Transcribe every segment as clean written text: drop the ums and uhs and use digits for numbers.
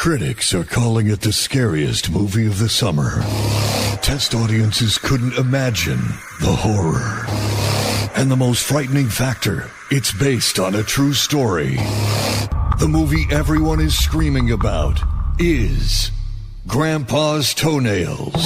Critics are calling it the scariest movie of the summer. Test audiences couldn't imagine the horror. And the most frightening factor, it's based on a true story. The movie everyone is screaming about is Grandpa's Toenails.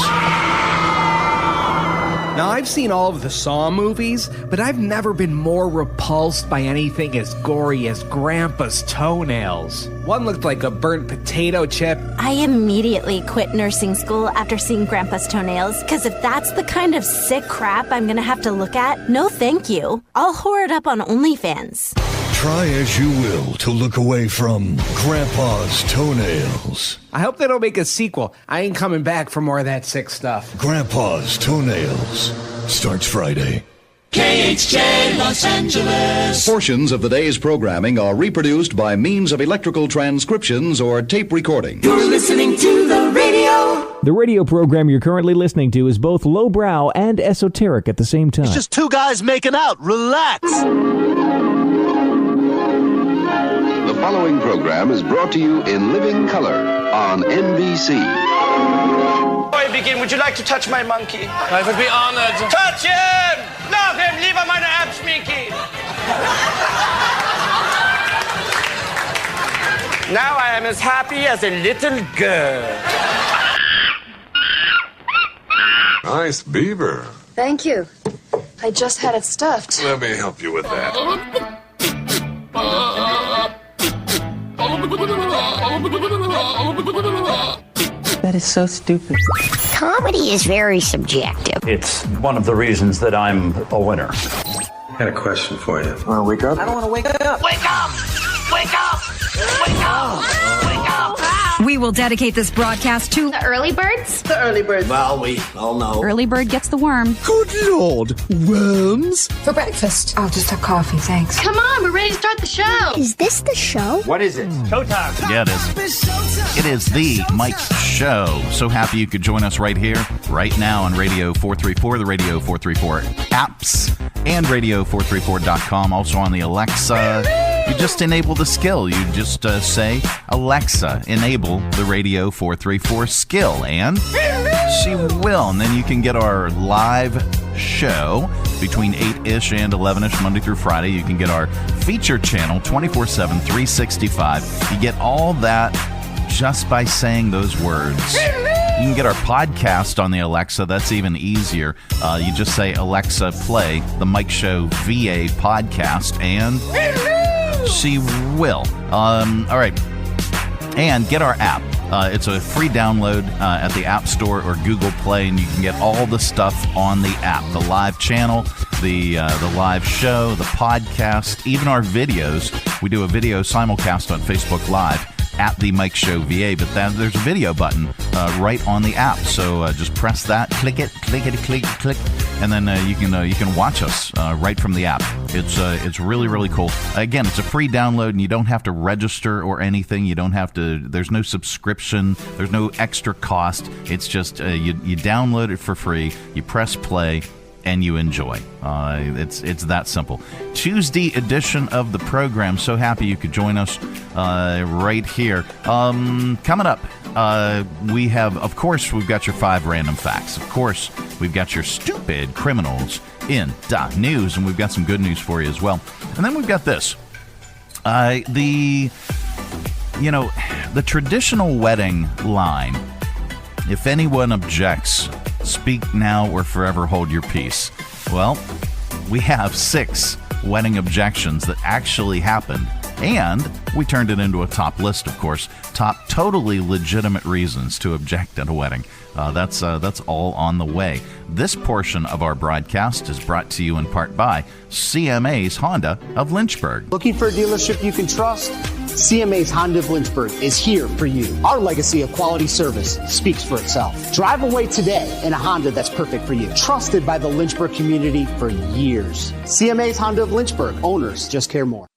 Now, I've seen all of the Saw movies, but I've never been more repulsed by anything as gory as Grandpa's toenails. One looked like a burnt potato chip. I immediately quit nursing school after seeing Grandpa's Toenails, because if that's the kind of sick crap I'm gonna have to look at, no thank you. I'll whore it up on OnlyFans. Try as you will to look away from Grandpa's Toenails. I hope they don't make a sequel. I ain't coming back for more of that sick stuff. Grandpa's Toenails starts Friday. KHJ Los Angeles. Portions of the day's programming are reproduced by means of electrical transcriptions or tape recording. You're listening to the radio. The radio program you're currently listening to is both lowbrow and esoteric at the same time. It's just two guys making out. Relax. The following program is brought to you in living color on NBC. Before I begin, would you like to touch my monkey? I would be honored. Touch him! Love him! Lieber meine Abschminky! Now I am as happy as a little girl. Nice beaver. Thank you. I just had it stuffed. Let me help you with that. That is so stupid. Comedy is very subjective. It's one of the reasons that I'm a winner. I had a question for you. Want to wake up? I don't want to wake up. Wake up! Wake up! Wake up! Wake up! We will dedicate this broadcast to the early birds. The early birds. Well, we all know. Early bird gets the worm. Good Lord, worms? For breakfast. I'll just have coffee, thanks. Come on, we're ready to start the show. Is this the show? What is it? Showtime. Yeah, it is. It is the Mike Show. So happy you could join us right here, right now on Radio 434, the Radio 434 apps, and Radio434.com. Also on the Alexa. You just enable the skill. You just say, Alexa, enable the Radio 434 skill, and she will. And then you can get our live show between 8-ish and 11-ish, Monday through Friday. You can get our feature channel 24/7, 365. You get all that just by saying those words. You can get our podcast on the Alexa. That's even easier. You just say, Alexa, play the Mike Show VA podcast, and she will. All right. And get our app. It's a free download at the App Store or Google Play, and you can get all the stuff on the app. The live channel, the live show, the podcast, even our videos. We do a video simulcast on Facebook Live at the Mike Show VA, but then there's a video button right on the app. So just press that, click, and then you can watch us right from the app. It's really, really cool. Again, it's a free download, and you don't have to register or anything. You don't have to. There's no subscription. There's no extra cost. It's just you download it for free. You press play, and you enjoy. It's that simple. Tuesday edition of the program. So happy you could join us right here. Coming up, we have, of course, we've got your 5 random facts. Of course, we've got your stupid Criminalz in the news, and we've got some good news for you as well. And then we've got this. The traditional wedding line, if anyone objects, speak now or forever hold your peace. Well, we have 6 wedding objections that actually happened, and we turned it into a top list, of course. Top totally legitimate reasons to object at a wedding. That's all on the way. This portion of our broadcast is brought to you in part by CMA's Honda of Lynchburg. Looking for a dealership you can trust? CMA's Honda of Lynchburg is here for you. Our legacy of quality service speaks for itself. Drive away today in a Honda that's perfect for you. Trusted by the Lynchburg community for years. CMA's Honda of Lynchburg. Owners just care more.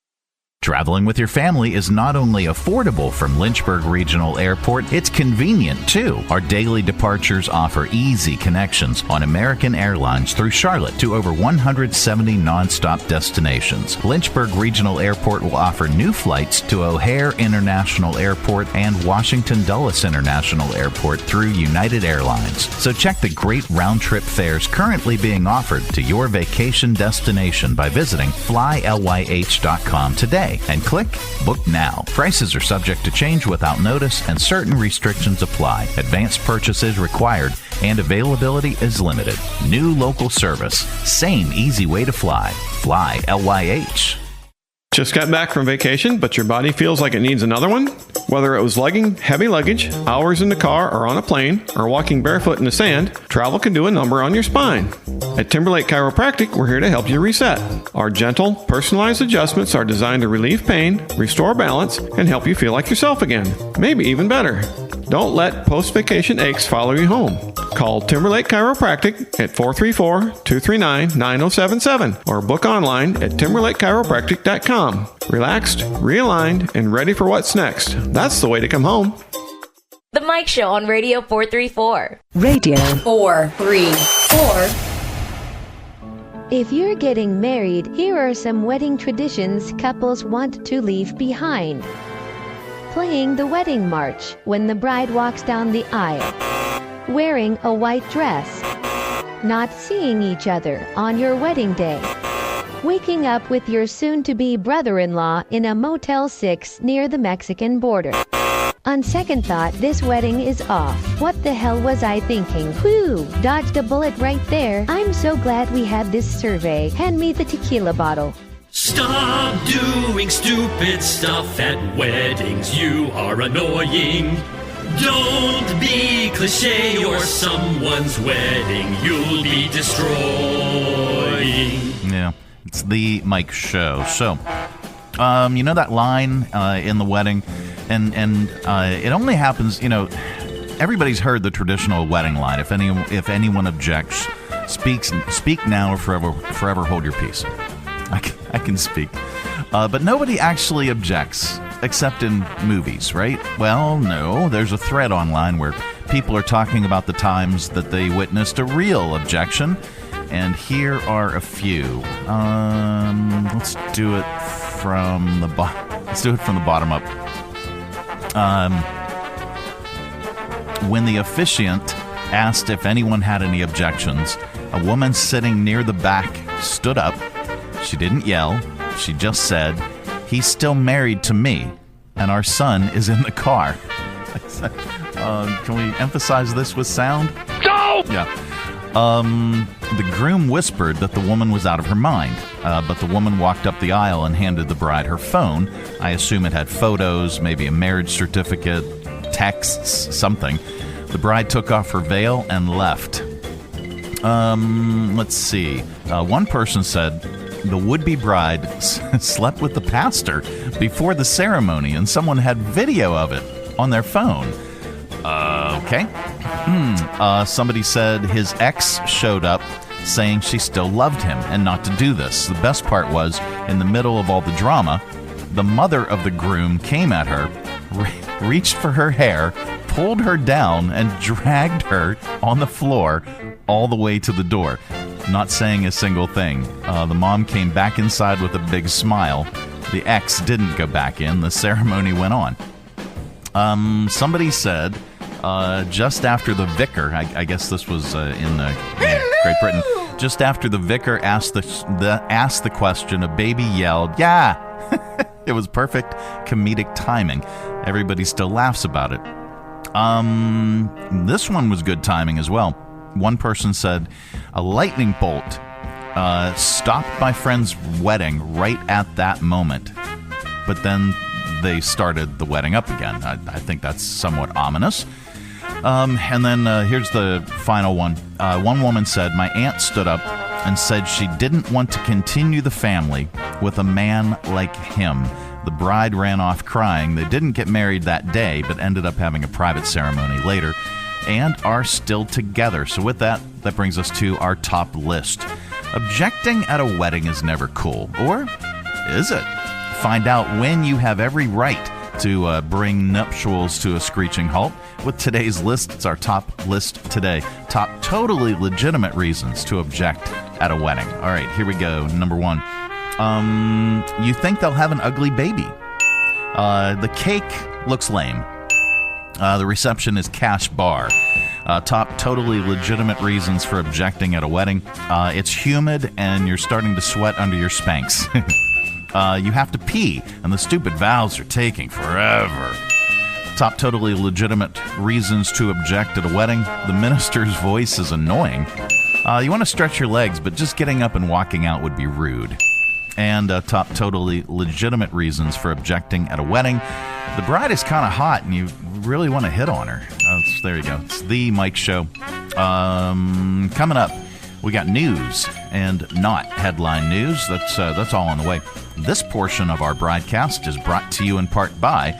Traveling with your family is not only affordable from Lynchburg Regional Airport, it's convenient too. Our daily departures offer easy connections on American Airlines through Charlotte to over 170 nonstop destinations. Lynchburg Regional Airport will offer new flights to O'Hare International Airport and Washington Dulles International Airport through United Airlines. So check the great round-trip fares currently being offered to your vacation destination by visiting flylyh.com today. And click Book Now. Prices are subject to change without notice and certain restrictions apply. Advanced purchases required and availability is limited. New local service. Same easy way to fly. Fly LYH. Just got back from vacation, but your body feels like it needs another one? Whether it was lugging heavy luggage, hours in the car or on a plane, or walking barefoot in the sand, travel can do a number on your spine. At Timberlake Chiropractic, we're here to help you reset. Our gentle, personalized adjustments are designed to relieve pain, restore balance, and help you feel like yourself again. Maybe even better. Don't let post-vacation aches follow you home. Call Timberlake Chiropractic at 434-239-9077 or book online at timberlakechiropractic.com. Relaxed, realigned, and ready for what's next. That's the way to come home. The Mike Show on Radio 434. Radio 434. If you're getting married, here are some wedding traditions couples want to leave behind. Playing the wedding march when the bride walks down the aisle. Wearing a white dress. Not seeing each other on your wedding day. Waking up with your soon-to-be brother-in-law in a Motel 6 near the Mexican border. On second thought, this wedding is off. What the hell was I thinking? Whew, dodged a bullet right there. I'm so glad we had this survey. Hand me the tequila bottle. Stop doing stupid stuff at weddings. You are annoying. Don't be cliche or someone's wedding you'll be destroying. Yeah, it's the Mike Show. So, you know that line in the wedding, and it only happens, everybody's heard the traditional wedding line. If anyone objects, speak now or forever hold your peace. I can speak. But nobody actually objects, except in movies, right? Well, no. There's a thread online where people are talking about the times that they witnessed a real objection. And here are a few. Let's do it from the bottom up. When the officiant asked if anyone had any objections, a woman sitting near the back stood up. She didn't yell. She just said, "He's still married to me, and our son is in the car." Can we emphasize this with sound? No! Yeah. The groom whispered that the woman was out of her mind, but the woman walked up the aisle and handed the bride her phone. I assume it had photos, maybe a marriage certificate, texts, something. The bride took off her veil and left. Let's see. One person said the would-be bride slept with the pastor before the ceremony, and someone had video of it on their phone. Okay. Somebody said his ex showed up saying she still loved him and not to do this. The best part was, in the middle of all the drama, the mother of the groom came at her, reached for her hair, pulled her down, and dragged her on the floor all the way to the door, not saying a single thing. The mom came back inside with a big smile. The ex didn't go back in. The ceremony went on. Somebody said, just after the vicar, I guess this was in Great Britain, just after the vicar asked the question, a baby yelled, "Yeah!" It was perfect comedic timing. Everybody still laughs about it. This one was good timing as well. One person said, a lightning bolt stopped my friend's wedding right at that moment. But then they started the wedding up again. I think that's somewhat ominous. And then here's the final one. One woman said, my aunt stood up and said she didn't want to continue the family with a man like him. The bride ran off crying. They didn't get married that day, but ended up having a private ceremony later and are still together. So with that brings us to our top list. Objecting at a wedding is never cool. Or is it? find out when you have every right to bring nuptials to a screeching halt with today's list. It's our top list today. Top totally legitimate reasons to object at a wedding. All right, here we go. Number one. You think they'll have an ugly baby. The cake looks lame. The reception is cash bar. Top totally legitimate reasons for objecting at a wedding. It's humid and you're starting to sweat under your Spanx. You have to pee, and the stupid vows are taking forever. Top totally legitimate reasons to object at a wedding. The minister's voice is annoying. You want to stretch your legs, but just getting up and walking out would be rude. And top totally legitimate reasons for objecting at a wedding. The bride is kind of hot, and you really want to hit on her. There you go. It's the Mike Show. Coming up, we got news and not headline news. That's all on the way. This portion of our broadcast is brought to you in part by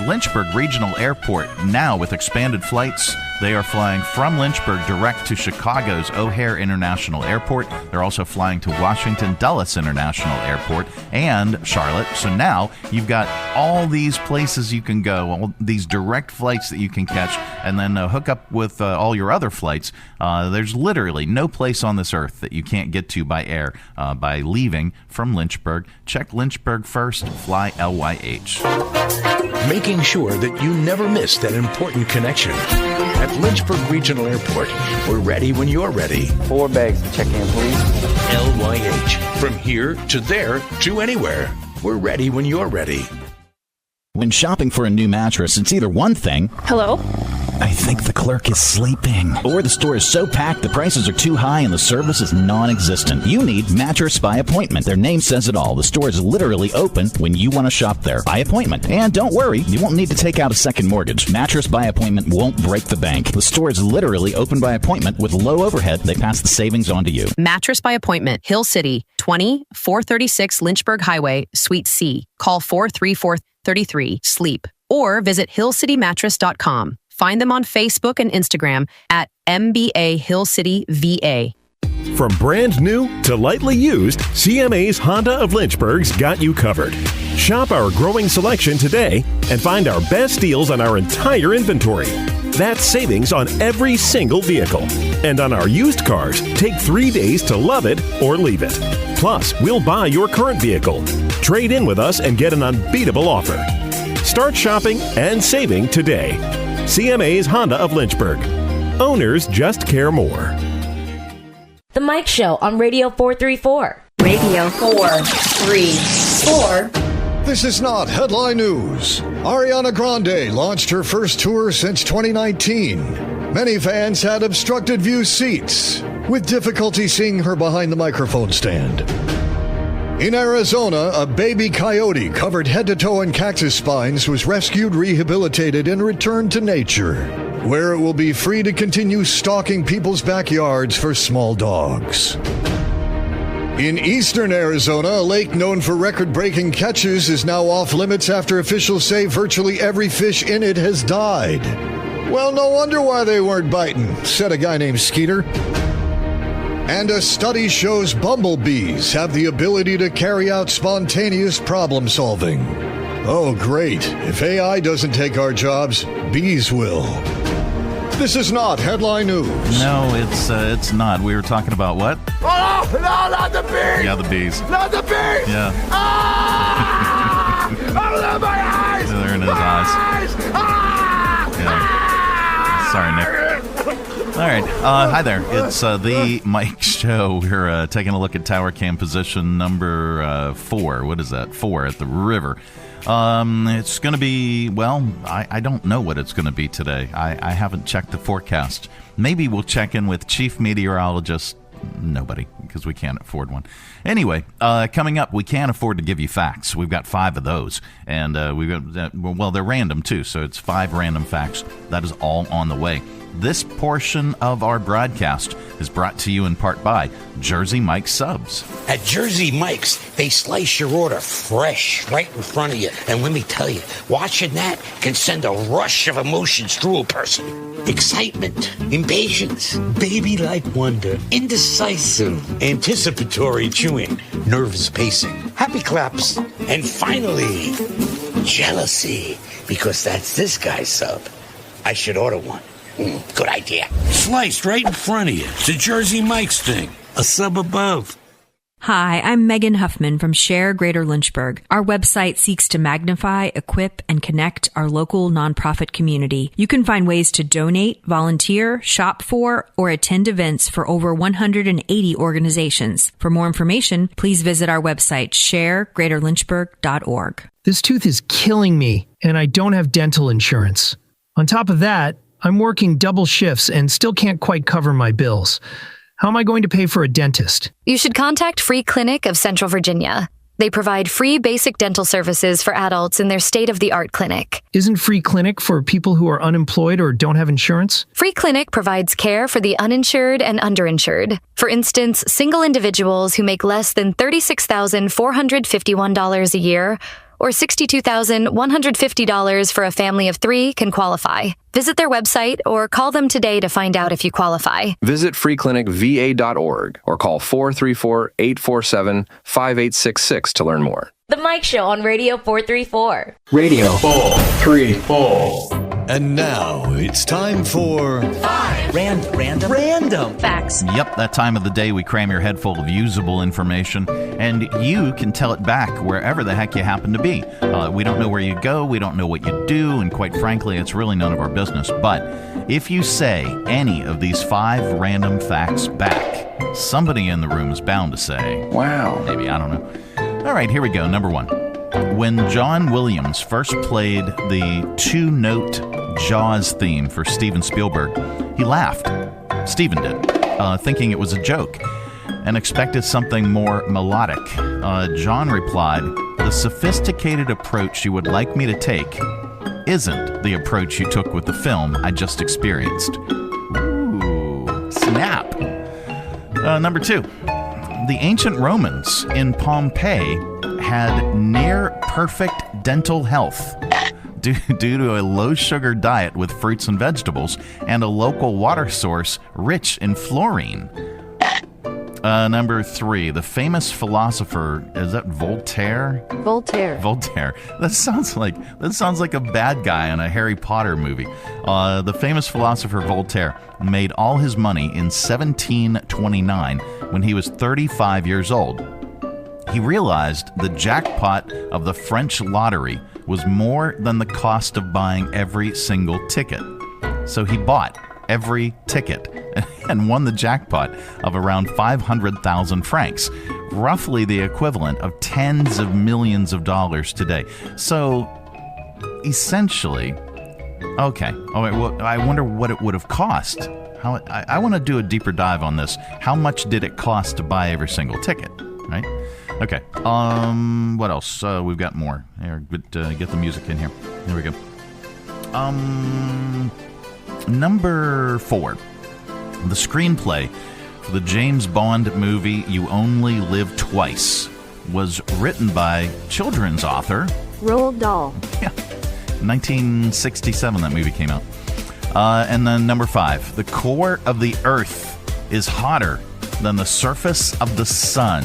Lynchburg Regional Airport. Now with expanded flights, they are flying from Lynchburg direct to Chicago's O'Hare International Airport. They're also flying to Washington Dulles International Airport and Charlotte. So now you've got all these places you can go, all these direct flights that you can catch, and then hook up with all your other flights. There's literally no place on this earth that you can't get to by air by leaving from Lynchburg. Check Lynchburg first. Fly LYH. Making sure that you never miss that important connection. At Lynchburg Regional Airport, we're ready when you're ready. 4 bags to check in, please. LYH. From here to there to anywhere. We're ready when you're ready. When shopping for a new mattress, it's either one thing. Hello? I think the clerk is sleeping. Or the store is so packed the prices are too high and the service is non-existent. You need Mattress by Appointment. Their name says it all. The store is literally open when you want to shop there. By appointment. And don't worry, you won't need to take out a second mortgage. Mattress by Appointment won't break the bank. The store is literally open by appointment with low overhead. They pass the savings on to you. Mattress by Appointment. Hill City, 20436 Lynchburg Highway, Suite C. Call 434-33-SLEEP. Or visit hillcitymattress.com. Find them on Facebook and Instagram at MBA Hill City VA. From brand new to lightly used, CMA's Honda of Lynchburg's got you covered. Shop our growing selection today and find our best deals on our entire inventory. That's savings on every single vehicle. And on our used cars, take 3 days to love it or leave it. Plus, we'll buy your current vehicle. Trade in with us and get an unbeatable offer. Start shopping and saving today. CMA's Honda of Lynchburg. Owners just care more. The Mike Show on Radio 434. Radio 434. This is not headline news. Ariana Grande launched her first tour since 2019. Many fans had obstructed view seats, with difficulty seeing her behind the microphone stand. In Arizona, a baby coyote covered head to toe in cactus spines was rescued, rehabilitated, and returned to nature, where it will be free to continue stalking people's backyards for small dogs. In eastern Arizona, a lake known for record-breaking catches is now off limits after officials say virtually every fish in it has died. Well, no wonder why they weren't biting, said a guy named Skeeter. And a study shows bumblebees have the ability to carry out spontaneous problem solving. Oh, great. If AI doesn't take our jobs, bees will. This is not headline news. No, it's not. We were talking about what? Oh, no, not the bees! Yeah, the bees. Not the bees! Yeah. Ah! Oh, my eyes! They're in his eyes. Ah! Yeah. Sorry, Nick. All right. Hi there. It's the Mike Show. We're taking a look at tower cam position number 4. What is that? 4 at the river. It's going to be, well, I don't know what it's going to be today. I haven't checked the forecast. Maybe we'll check in with chief meteorologist. Nobody, because we can't afford one. Anyway, coming up, we can't afford to give you facts. We've got 5 of those, and we've got, well, they're random too, so it's 5 random facts. That is all on the way. This portion of our broadcast is brought to you in part by Jersey Mike's Subs. At Jersey Mike's, they slice your order fresh right in front of you. And let me tell you, watching that can send a rush of emotions through a person. Excitement, impatience, baby-like wonder, indecisive, anticipatory chewing, nervous pacing, happy claps, and finally, jealousy, because that's this guy's sub. I should order one. Good idea. Sliced right in front of you. It's a Jersey Mike's thing. A sub above. Hi, I'm Megan Huffman from Share Greater Lynchburg. Our website seeks to magnify, equip, and connect our local nonprofit community. You can find ways to donate, volunteer, shop for, or attend events for over 180 organizations. For more information, please visit our website, sharegreaterlynchburg.org. This tooth is killing me, and I don't have dental insurance. On top of that, I'm working double shifts and still can't quite cover my bills. How am I going to pay for a dentist? You should contact Free Clinic of Central Virginia. They provide free basic dental services for adults in their state-of-the-art clinic. Isn't Free Clinic for people who are unemployed or don't have insurance? Free Clinic provides care for the uninsured and underinsured. For instance, single individuals who make less than $36,451 a year or $62,150 for a family of 3 can qualify. Visit their website or call them today to find out if you qualify. Visit freeclinicva.org or call 434-847-5866 to learn more. The Mike Show on Radio 434. Radio 434. And now it's time for 5 random facts. Yep, that time of the day we cram your head full of usable information, and you can tell it back wherever the heck you happen to be. We don't know where you go, we don't know what you do, and quite frankly, it's really none of our business. But if you say any of these 5 random facts back, somebody in the room is bound to say, wow. Maybe, I don't know. All right, here we go. Number 1. When John Williams first played the 2-note Jaws theme for Steven Spielberg, he laughed. Steven did, thinking it was a joke, and expected something more melodic. John replied, "The sophisticated approach you would like me to take isn't the approach you took with the film I just experienced." Ooh, snap. Number 2. The ancient Romans in Pompeii had near-perfect dental health due to a low-sugar diet with fruits and vegetables and a local water source rich in fluorine. Number 3, the famous philosopher, is that Voltaire? Voltaire. That sounds like a bad guy in a Harry Potter movie. The famous philosopher Voltaire made all his money in 1729 when he was 35 years old. He realized the jackpot of the French lottery was more than the cost of buying every single ticket. So he bought every ticket and won the jackpot of around 500,000 francs, roughly the equivalent of tens of millions of dollars today. So essentially, okay. All right, well, I wonder what it would have cost. I want to do a deeper dive on this. How much did it cost to buy every single ticket, right? Okay. What else? We've got more. Here, get the music in here. There we go. Number 4. The screenplay for the James Bond movie You Only Live Twice was written by children's author Roald Dahl. Yeah. 1967 that movie came out. And then number 5. The core of the Earth is hotter than the surface of the sun.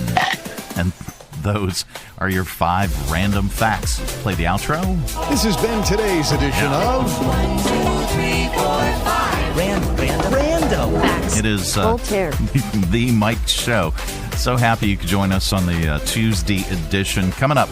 And those are your 5 random facts. Play the outro. This has been today's edition of 1, 2, 3, 4, 5 random facts. It is Voltaire. The Mike Show. So happy you could join us on the Tuesday edition. Coming up,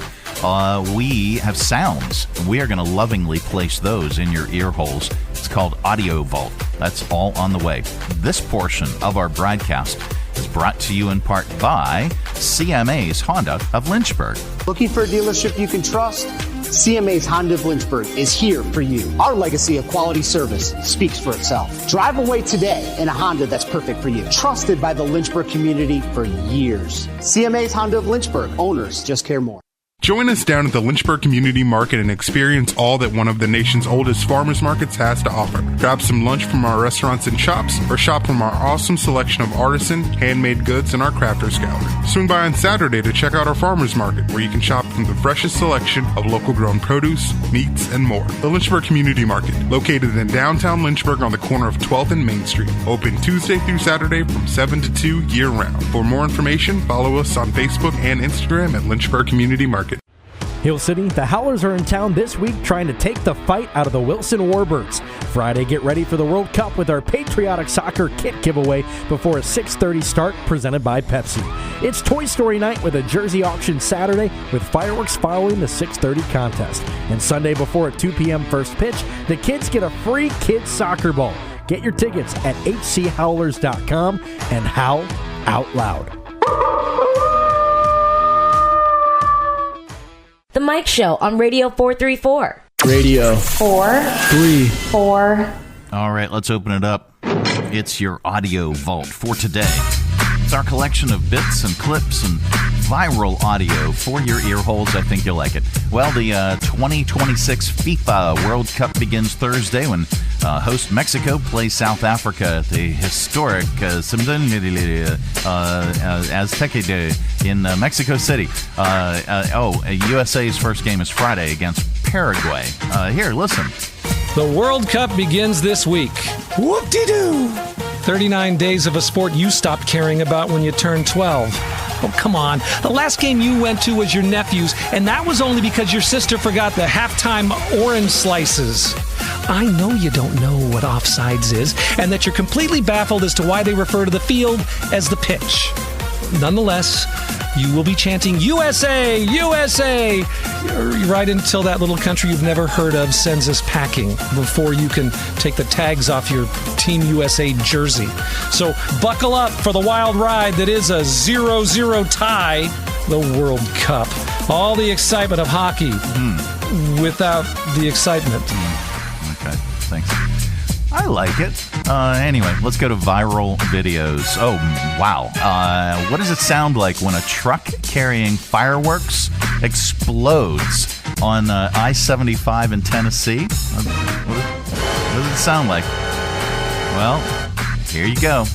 we have sounds. We are going to lovingly place those in your ear holes. It's called AudioVault. That's all on the way. This portion of our broadcast is brought to you in part by CMA's Honda of Lynchburg. Looking for a dealership you can trust? CMA's Honda of Lynchburg is here for you. Our legacy of quality service speaks for itself. Drive away today in a Honda that's perfect for you. Trusted by the Lynchburg community for years. CMA's Honda of Lynchburg. Owners just care more. Join us down at the Lynchburg Community Market and experience all that one of the nation's oldest farmers markets has to offer. Grab some lunch from our restaurants and shops, or shop from our awesome selection of artisan, handmade goods in our crafters gallery. Swing by on Saturday to check out our farmers market, where you can shop from the freshest selection of local grown produce, meats, and more. The Lynchburg Community Market, located in downtown Lynchburg on the corner of 12th and Main Street. Open Tuesday through Saturday from 7 to 2 year-round. For more information, follow us on Facebook and Instagram at Lynchburg Community Market. Hill City, the Howlers are in town this week trying to take the fight out of the Wilson Warbirds. Friday, get ready for the World Cup with our patriotic soccer kit giveaway before a 6:30 start presented by Pepsi. It's Toy Story night with a jersey auction Saturday with fireworks following the 6:30 contest. And Sunday before a 2 p.m. first pitch, the kids get a free kids soccer ball. Get your tickets at hchowlers.com and howl out loud. The Mike Show on Radio 434. Radio 434. All right, let's open it up. It's your audio vault for today. It's our collection of bits and clips and viral audio for your ear holes. I think you'll like it. Well, the 2026 FIFA World Cup begins Thursday when host Mexico plays South Africa at the historic Azteca Day in Mexico City. USA's first game is Friday against Paraguay. Here, listen. The World Cup begins this week. Whoop-de-doo! 39 days of a sport you stopped caring about when you turned 12. Oh, come on. The last game you went to was your nephew's, and that was only because your sister forgot the halftime orange slices. I know you don't know what offsides is, and that you're completely baffled as to why they refer to the field as the pitch. Nonetheless, you will be chanting, USA, USA, right until that little country you've never heard of sends us packing before you can take the tags off your Team USA jersey. So buckle up for the wild ride that is a 0-0 tie, the World Cup. All the excitement of hockey without the excitement. Okay, thanks. I like it. Anyway, let's go to viral videos. Oh, wow. What does it sound like when a truck carrying fireworks explodes on I-75 in Tennessee? What does it sound like? Well, here you go.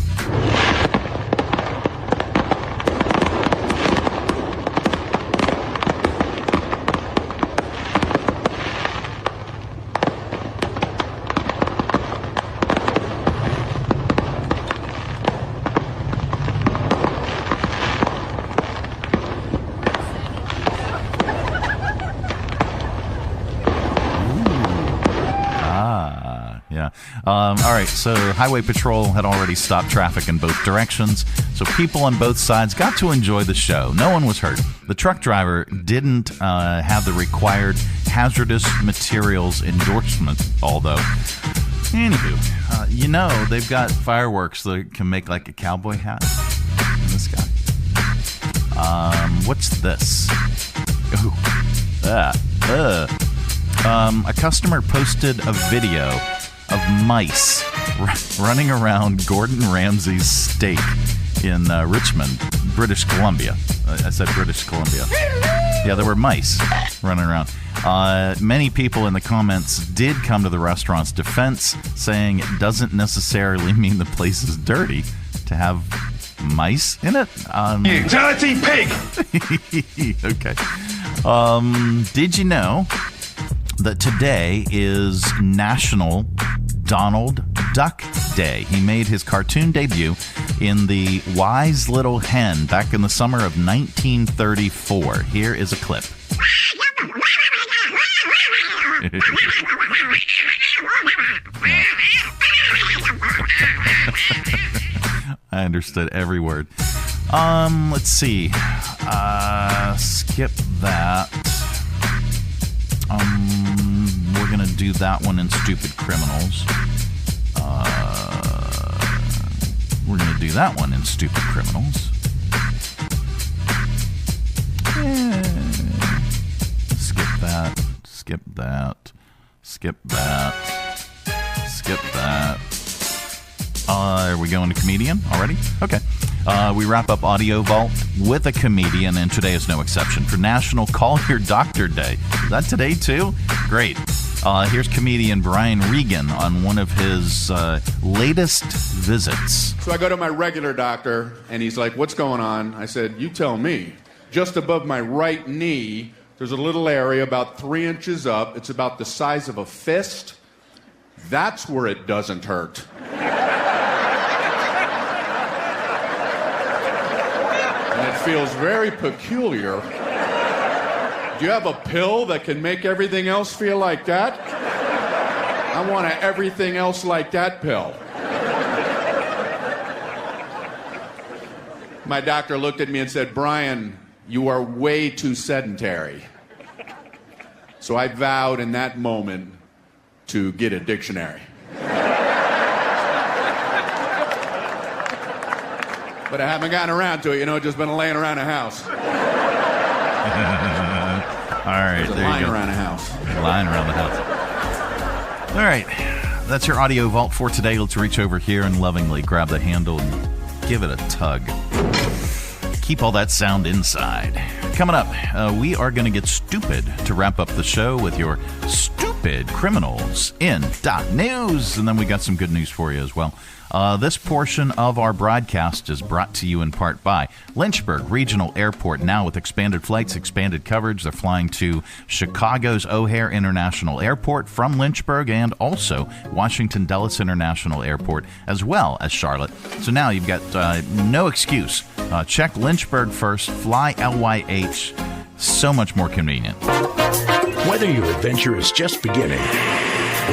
All right, so Highway Patrol had already stopped traffic in both directions, so people on both sides got to enjoy the show. No one was hurt. The truck driver didn't have the required hazardous materials endorsement, although. Anywho, they've got fireworks that can make like a cowboy hat. And this guy. What's this? Ooh. A customer posted a video of mice running around Gordon Ramsay's steak in Richmond, British Columbia. I said British Columbia. Yeah, there were mice running around. Many people in the comments did come to the restaurant's defense, saying it doesn't necessarily mean the place is dirty to have mice in it. You dirty pig! Okay. Did you know that today is National Donald Duck Day? He made his cartoon debut in The Wise Little Hen back in the summer of 1934. Here is a clip. I understood every word. Let's see. Skip that. We're going to do that one in Stupid Criminalz. We're going to do that one in Stupid Criminalz. Skip that. Skip that. Skip that. Skip that. Are we going to comedian already? Okay. We wrap up AudioVault with a comedian, and today is no exception for National Call Your Doctor Day. Is that today, too? Great. Here's comedian Brian Regan on one of his latest visits. So I go to my regular doctor, and he's like, "What's going on?" I said, "You tell me." Just above my right knee, there's a little area about 3 inches up. It's about the size of a fist. That's where it doesn't hurt. And it feels very peculiar. Do you have a pill that can make everything else feel like that? I want an everything else like that pill. My doctor looked at me and said, "Brian, you are way too sedentary." So I vowed in that moment to get a dictionary. But I haven't gotten around to it, just been laying around the house. All right, there lying you go. around the house. Lying around the house. All right, that's your audio vault for today. Let's reach over here and lovingly grab the handle and give it a tug. Keep all that sound inside. Coming up, we are going to get stupid to wrap up the show with your stupid criminals in .news. And then we got some good news for you as well. This portion of our broadcast is brought to you in part by Lynchburg Regional Airport, now with expanded flights, expanded coverage. They're flying to Chicago's O'Hare International Airport from Lynchburg, and also Washington Dulles International Airport, as well as Charlotte. So now you've got no excuse. Check Lynchburg first, fly LYH. So much more convenient. Whether your adventure is just beginning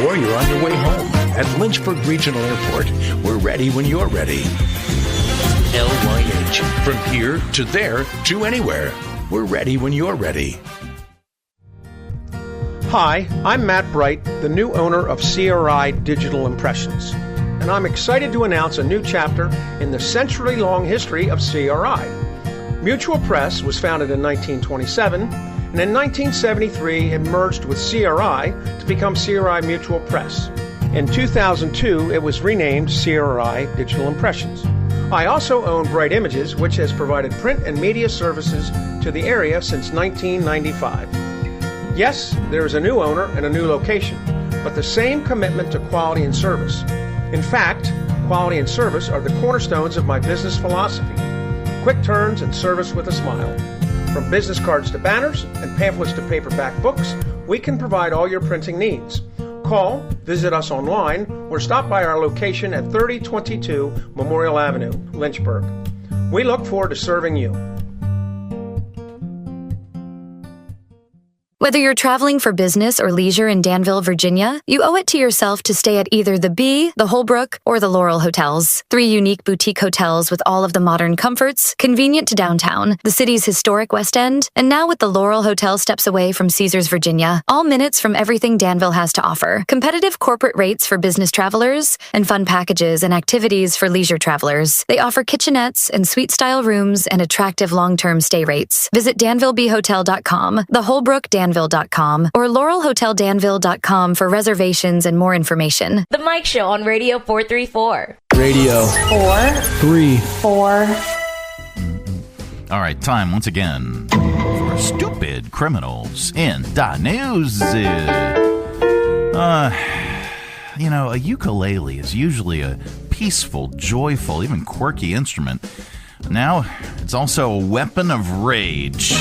or you're on your way home, at Lynchburg Regional Airport, we're ready when you're ready. LYH. From here to there to anywhere. We're ready when you're ready. Hi, I'm Matt Bright, the new owner of CRI Digital Impressions, and I'm excited to announce a new chapter in the century-long history of CRI. Mutual Press was founded in 1927, and in 1973 it merged with CRI to become CRI Mutual Press. In 2002, it was renamed CRI Digital Impressions. I also own Bright Images, which has provided print and media services to the area since 1995. Yes, there is a new owner and a new location, but the same commitment to quality and service. In fact, quality and service are the cornerstones of my business philosophy. Quick turns and service with a smile. From business cards to banners and pamphlets to paperback books, we can provide all your printing needs. Call, visit us online, or stop by our location at 3022 Memorial Avenue, Lynchburg. We look forward to serving you. Whether you're traveling for business or leisure in Danville, Virginia, you owe it to yourself to stay at either the Bee, the Holbrook, or the Laurel hotels. 3 unique boutique hotels with all of the modern comforts, convenient to downtown, the city's historic West End, and now with the Laurel Hotel steps away from Caesars, Virginia. All minutes from everything Danville has to offer. Competitive corporate rates for business travelers, and fun packages and activities for leisure travelers. They offer kitchenettes and suite-style rooms and attractive long-term stay rates. Visit DanvilleBeeHotel.com, the Holbrook Danville.com, or LaurelHotelDanville.com for reservations and more information. The Mike Show on Radio 434. Radio 434. All right, time once again for stupid criminals in .news. A ukulele is usually a peaceful, joyful, even quirky instrument. Now, it's also a weapon of rage.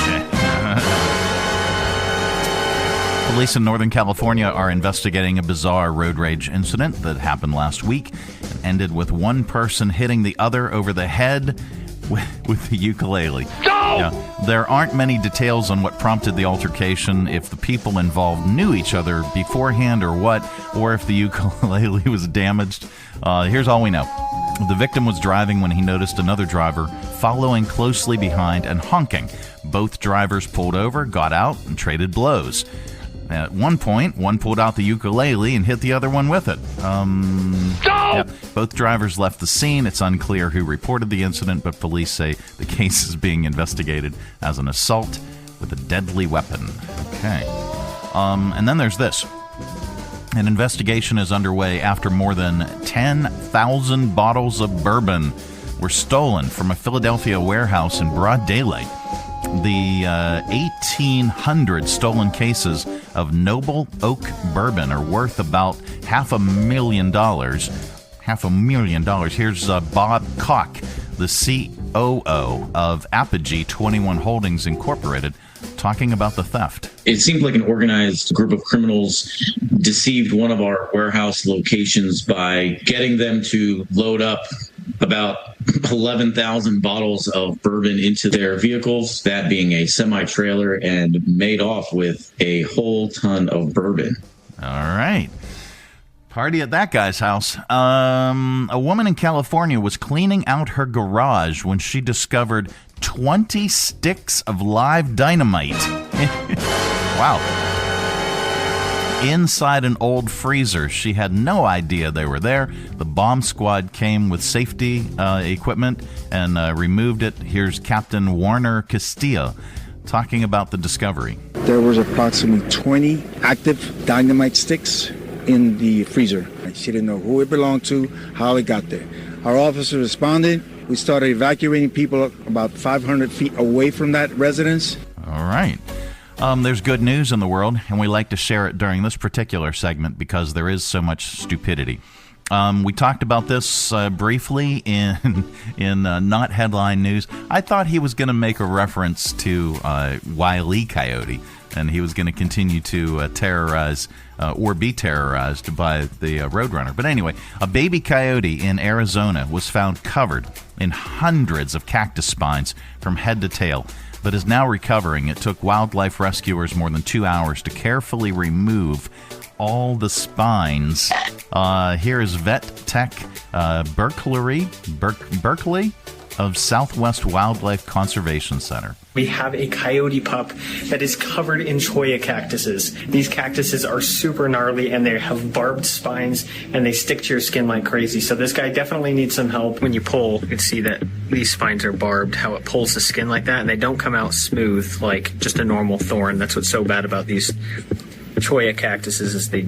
Police in Northern California are investigating a bizarre road rage incident that happened last week and ended with one person hitting the other over the head with the ukulele. Yeah, there aren't many details on what prompted the altercation, if the people involved knew each other beforehand or what, or if the ukulele was damaged. Here's all we know. The victim was driving when he noticed another driver following closely behind and honking. Both drivers pulled over, got out, and traded blows. At one point, one pulled out the ukulele and hit the other one with it. Both drivers left the scene. It's unclear who reported the incident, but police say the case is being investigated as an assault with a deadly weapon. Okay. And then there's this. An investigation is underway after more than 10,000 bottles of bourbon were stolen from a Philadelphia warehouse in broad daylight. The 1,800 stolen cases of Noble Oak bourbon are worth about $500,000. $500,000. Here's Bob Koch, the COO of Apogee 21 Holdings Incorporated, talking about the theft. It seemed like an organized group of criminals deceived one of our warehouse locations by getting them to load up about 11,000 bottles of bourbon into their vehicles, that being a semi-trailer, and made off with a whole ton of bourbon. All right. Party at that guy's house. A woman in California was cleaning out her garage when she discovered 20 sticks of live dynamite. Wow. Inside an old freezer. She had no idea they were there. The bomb squad came with safety equipment and removed it. Here's Captain Warner Castillo talking about the discovery. There was approximately 20 active dynamite sticks in the freezer. She didn't know who it belonged to, how it got there. Our officer responded. We started evacuating people about 500 feet away from that residence. All right. There's good news in the world, and we like to share it during this particular segment because there is so much stupidity. We talked about this briefly in not headline news. I thought he was going to make a reference to Wile E. Coyote, and he was going to continue to terrorize or be terrorized by the Roadrunner. But anyway, a baby coyote in Arizona was found covered in hundreds of cactus spines from head to tail, but is now recovering. It took wildlife rescuers more than 2 hours to carefully remove all the spines. Here is vet tech Berkeley of Southwest Wildlife Conservation Center. We have a coyote pup that is covered in cholla cactuses. These cactuses are super gnarly and they have barbed spines and they stick to your skin like crazy. So this guy definitely needs some help. When you pull, you can see that these spines are barbed, how it pulls the skin like that, and they don't come out smooth like just a normal thorn. That's what's so bad about these cholla cactuses is they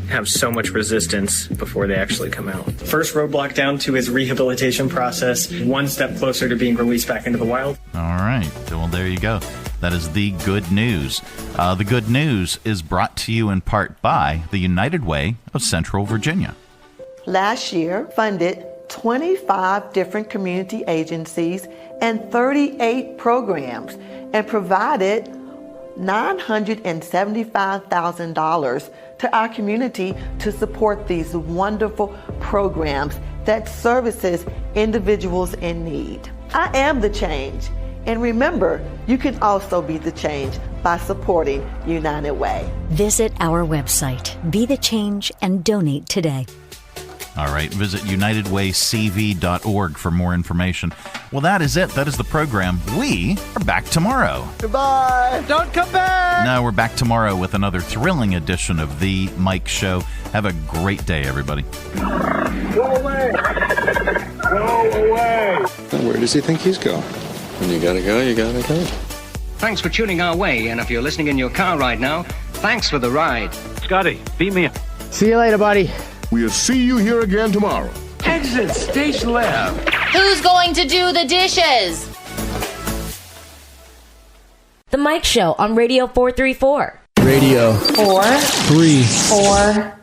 have so much resistance before they actually come out. First roadblock down to his rehabilitation process, one step closer to being released back into the wild. All right. Well, there you go. That is the good news. The good news is brought to you in part by the United Way of Central Virginia. Last year, funded 25 different community agencies and 38 programs and provided $975,000 to our community to support these wonderful programs that services individuals in need. I am the change. And remember, you can also be the change by supporting United Way. Visit our website, Be the Change, and donate today. All right, visit unitedwaycv.org for more information. Well, that is it. That is the program. We are back tomorrow. Goodbye. Don't come back. No, we're back tomorrow with another thrilling edition of The Mike Show. Have a great day, everybody. Go away. Go away. Now, where does he think he's going? When you gotta go, you gotta go. Thanks for tuning our way, and if you're listening in your car right now, thanks for the ride. Scotty, beat me up. See you later, buddy. We'll see you here again tomorrow. Exit station left. Who's going to do the dishes? The Mike Show on Radio 434. Radio 4 3 4